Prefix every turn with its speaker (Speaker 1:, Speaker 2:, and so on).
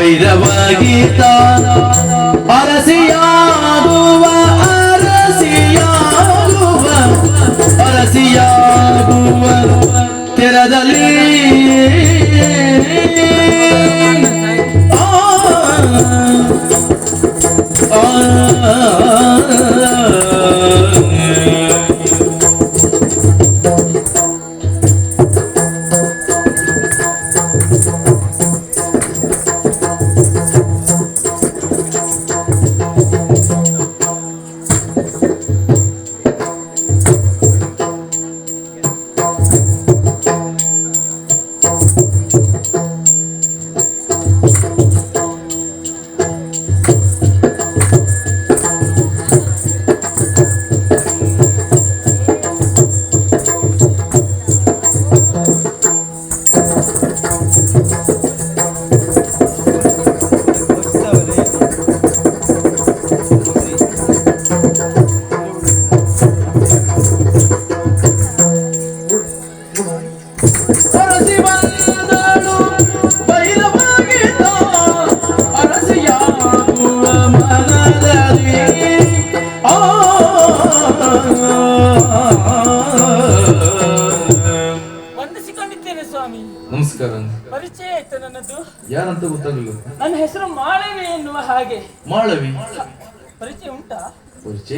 Speaker 1: ಭೈರವಗೀತ ಅರಸಿಯಾಗುವ ಅರಸಿಯಾಗುವ ಅರಸಿಯಾಗುವ ತೆರದಲ್ಲಿ
Speaker 2: ವಂದಿಸಿಕೊಂಡಿದ್ದೇನೆ ಸ್ವಾಮಿ.
Speaker 1: ನಮಸ್ಕಾರ.
Speaker 2: ಪರಿಚಯ ಆಯ್ತು ನನ್ನದು?
Speaker 1: ಯಾರಂತ ಗೊತ್ತಾಗಲಿಲ್ಲ.
Speaker 2: ನನ್ನ ಹೆಸರು ಮಾಳವಿ ಎನ್ನುವ ಹಾಗೆ.
Speaker 1: ಮಾಳವಿ
Speaker 2: ಪರಿಚಯ ಉಂಟಾ?
Speaker 1: ಪರಿಚಯ